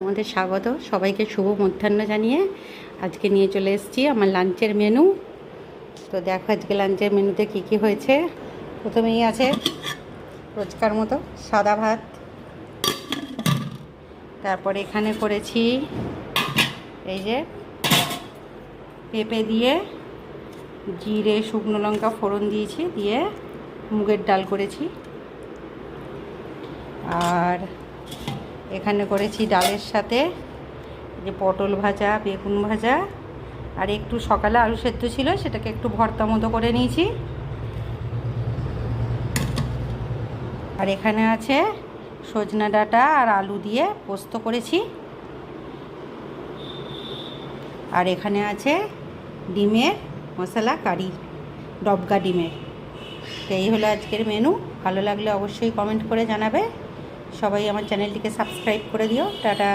আমাদের স্বাগত, সবাইকে শুভ মধ্যাহ্ন জানিয়ে আজকে নিয়ে চলে এসেছি আমার লাঞ্চের মেনু। তো দেখো আজকে লাঞ্চের মেনুতে কি কি হয়েছে। প্রথমেই আছে রোজকার মতো সাদা ভাত, তারপরে এখানে করেছি এই যে পেঁপে দিয়ে জিরে শুকনো লঙ্কা ফোড়ন দিয়েছি, দিয়ে মুগের ডাল করেছি। আর এখানে করেছি ডালের সাথে যে পটল ভাজা, বেগুন ভাজা, আর একটু সকালে আলু সেদ্ধ ছিল সেটাকে একটু ভর্তা মতো করে নিয়েছি। আর এখানে আছে সজনা ডাঁটা আর আলু দিয়ে পোস্ত করেছি। আর এখানে আছে ডিমের মশলা কারি, ডবকা ডিমের। তো এই হলো আজকের মেনু। ভালো লাগলে অবশ্যই কমেন্ট করে জানাবে। সবাই আমার চ্যানেলটিকে সাবস্ক্রাইব করে দিও। টাটা।